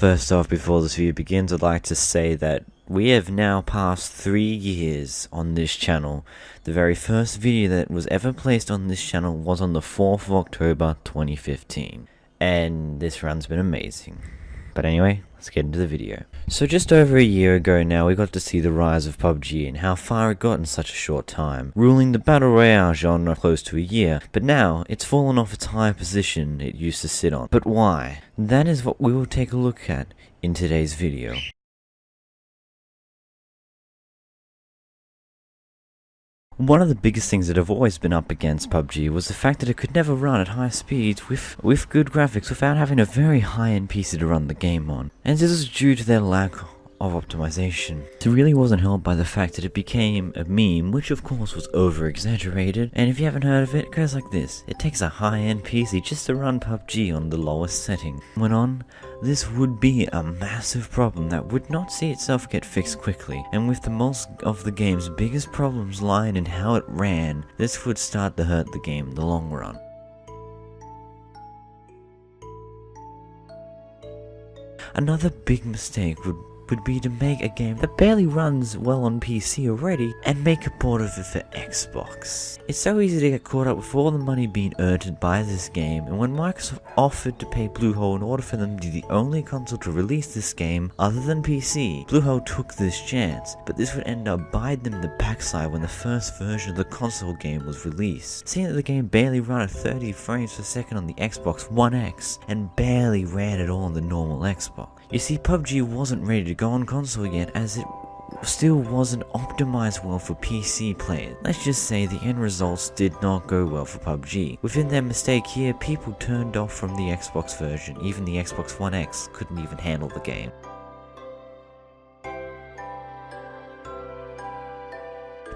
First off, before this video begins, I'd like to say that we have now passed 3 years on this channel. The very first video that was ever placed on this channel was on the 4th of October 2015. And this run's been amazing. But anyway, let's get into the video. So just over a year ago now, we got to see the rise of PUBG and how far it got in such a short time, ruling the Battle Royale genre close to a year, but now it's fallen off its high position it used to sit on. But why? That is what we will take a look at in today's video. One of the biggest things that have always been up against PUBG was the fact that it could never run at high speeds with good graphics without having a very high-end PC to run the game on. And this is due to their lack of optimization. It really wasn't helped by the fact that it became a meme, which of course was over-exaggerated, and if you haven't heard of it, it goes like this. It takes a high-end PC just to run PUBG on the lowest setting. Went on, this would be a massive problem that would not see itself get fixed quickly, and with the most of the game's biggest problems lying in how it ran, this would start to hurt the game in the long run. Another big mistake would be to make a game that barely runs well on PC already and make a port of it for Xbox. It's so easy to get caught up with all the money being earned by this game, and when Microsoft offered to pay Bluehole in order for them to be the only console to release this game other than PC, Bluehole took this chance, but this would end up biting them in the backside when the first version of the console game was released. Seeing that the game barely ran at 30 frames per second on the Xbox One X and barely ran at all on the normal Xbox. You see, PUBG wasn't ready to go on console yet, as it still wasn't optimized well for PC players. Let's just say the end results did not go well for PUBG. Within their mistake here, people turned off from the Xbox version. Even the Xbox One X couldn't even handle the game.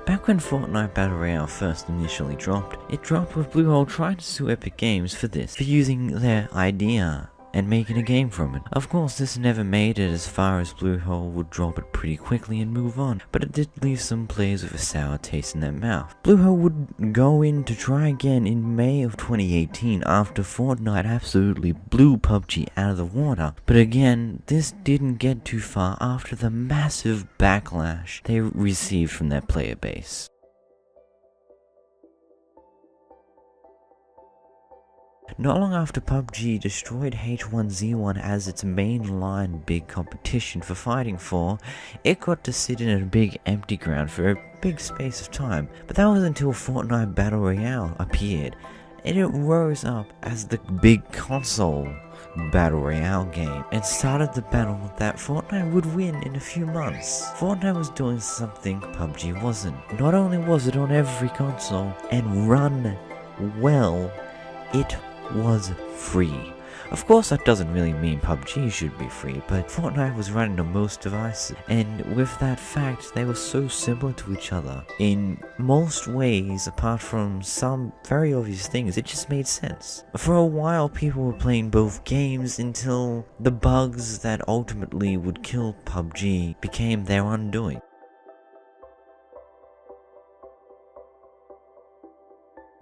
Back when Fortnite Battle Royale first initially dropped, it dropped with Bluehole trying to sue Epic Games for using their idea and making a game from it. Of course, this never made it as far as Bluehole would drop it pretty quickly and move on, but it did leave some players with a sour taste in their mouth. Bluehole would go in to try again in May of 2018 after Fortnite absolutely blew PUBG out of the water, but again, this didn't get too far after the massive backlash they received from their player base. Not long after PUBG destroyed H1Z1 as its mainline big competition for fighting for, it got to sit in a big empty ground for a big space of time, but that was until Fortnite Battle Royale appeared, and it rose up as the big console Battle Royale game, and started the battle that Fortnite would win in a few months. Fortnite was doing something PUBG wasn't. Not only was it on every console and run well, it was free. Of course, that doesn't really mean PUBG should be free, but Fortnite was running on most devices, and with that fact, they were so similar to each other in most ways, apart from some very obvious things. It just made sense. For a while, people were playing both games until the bugs that ultimately would kill PUBG became their undoing.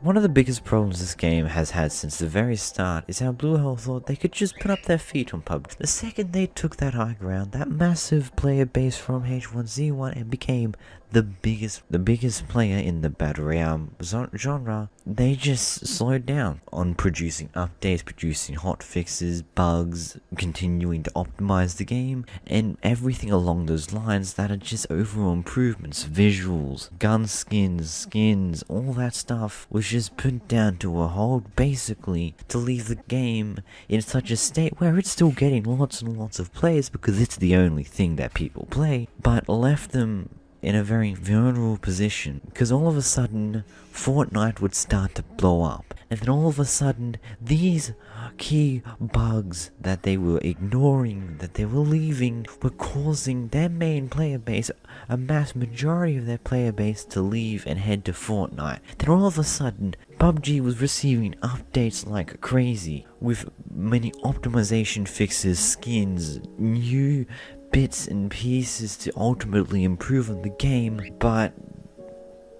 One of the biggest problems this game has had since the very start is how Bluehole thought they could just put up their feet on PUBG. The second they took that high ground, that massive player base from H1Z1, and became the biggest player in the Battle Royale genre, they just slowed down on producing updates, producing hot fixes, bugs, continuing to optimize the game, and everything along those lines that are just overall improvements. Visuals, gun skins, all that stuff was just put down to a hold, basically to leave the game in such a state where it's still getting lots and lots of players because it's the only thing that people play, but left them in a very vulnerable position, because all of a sudden Fortnite would start to blow up, and then all of a sudden these key bugs that they were ignoring, that they were leaving, were causing their main player base, a mass majority of their player base, to leave and head to Fortnite. Then all of a sudden PUBG was receiving updates like crazy, with many optimization fixes, skins, new bits and pieces to ultimately improve on the game, but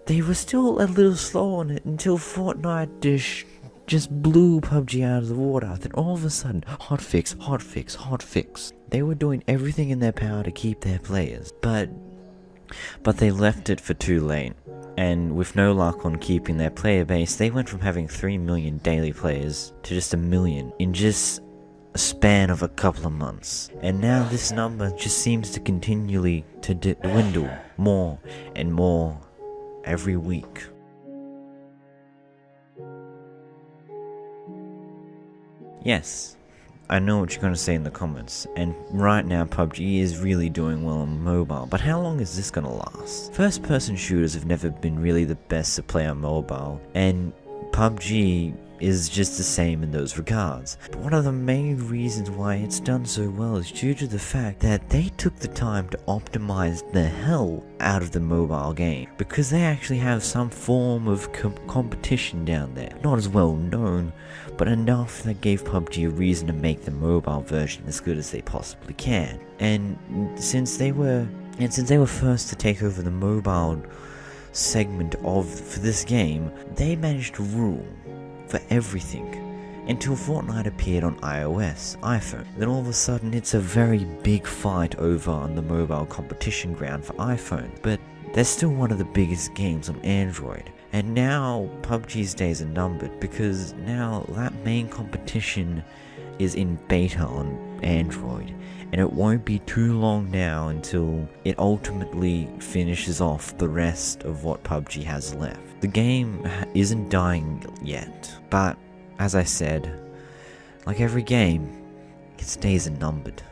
they were still a little slow on it until Fortnite just blew PUBG out of the water. Then all of a sudden, hotfix, hotfix, hotfix. They were doing everything in their power to keep their players, but they left it for too late. And with no luck on keeping their player base, they went from having 3 million daily players to just 1 million in just a span of a couple of months. And now this number just seems to continually to dwindle more and more every week. Yes, I know what you're going to say in the comments, and right now PUBG is really doing well on mobile, but how long is this going to last? First person shooters have never been really the best to play on mobile, and PUBG is just the same in those regards. But one of the main reasons why it's done so well is due to the fact that they took the time to optimize the hell out of the mobile game, because they actually have some form of competition down there. Not as well known, but enough that gave PUBG a reason to make the mobile version as good as they possibly can. And since they were first to take over the mobile segment for this game, they managed to rule for everything until Fortnite appeared on iOS, iPhone. Then all of a sudden it's a very big fight over on the mobile competition ground for iPhone, but they're still one of the biggest games on Android. And now PUBG's days are numbered, because now that main competition is in beta on Android, and it won't be too long now until it ultimately finishes off the rest of what PUBG has left. The game isn't dying yet, but as I said, like every game, its days are numbered.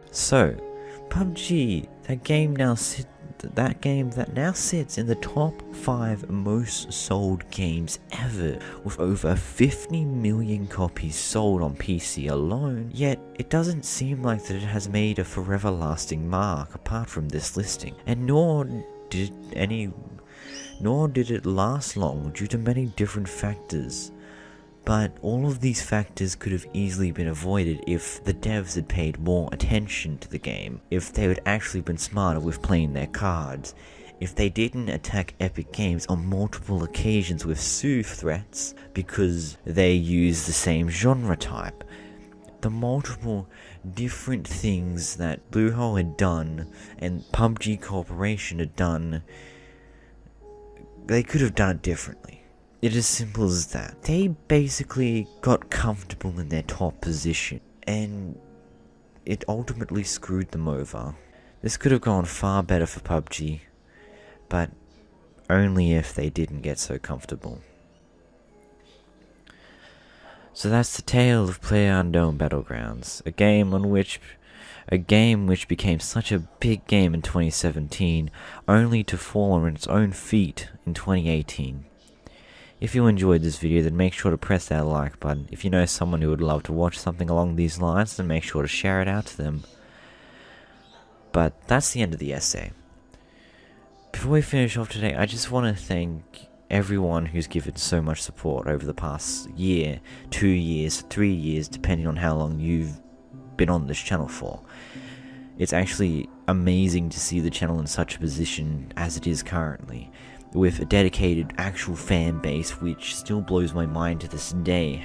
So, PUBG, that game that now sits in the top 5 most sold games ever, with over 50 million copies sold on PC alone. Yet it doesn't seem like that it has made a forever lasting mark apart from this listing, and nor did it last long due to many different factors. But all of these factors could have easily been avoided if the devs had paid more attention to the game, if they had actually been smarter with playing their cards, if they didn't attack Epic Games on multiple occasions with sue threats because they use the same genre type. The multiple different things that Bluehole had done and PUBG Corporation had done, they could have done it differently. It is simple as that. They basically got comfortable in their top position, and it ultimately screwed them over. This could have gone far better for PUBG, but only if they didn't get so comfortable. So that's the tale of PlayerUnknown Battlegrounds, a game which became such a big game in 2017, only to fall on its own feet in 2018. If you enjoyed this video, then make sure to press that like button. If you know someone who would love to watch something along these lines, then make sure to share it out to them. But that's the end of the essay. Before we finish off today, I just want to thank everyone who's given so much support over the past year, 2 years, 3 years, depending on how long you've been on this channel for. It's actually amazing to see the channel in such a position as it is currently, with a dedicated actual fan base, which still blows my mind to this day.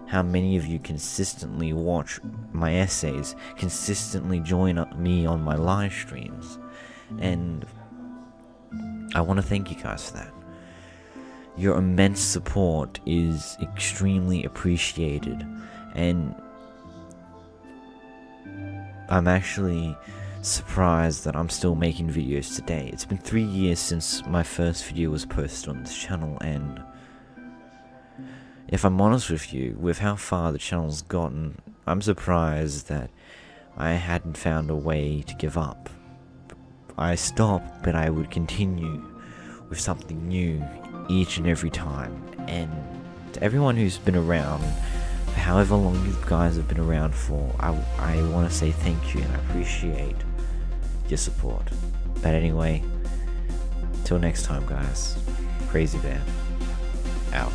How many of you consistently watch my essays, consistently join me on my live streams, and I want to thank you guys for that. Your immense support is extremely appreciated, and I'm actually surprised that I'm still making videos today. It's been 3 years since my first video was posted on this channel, and if I'm honest with you, with how far the channel's gotten, I'm surprised that I hadn't found a way to give up. I stopped, but I would continue with something new each and every time. And to everyone who's been around, for however long you guys have been around for, I want to say thank you and I appreciate your support. But anyway, till next time guys, Crazy Bear, out.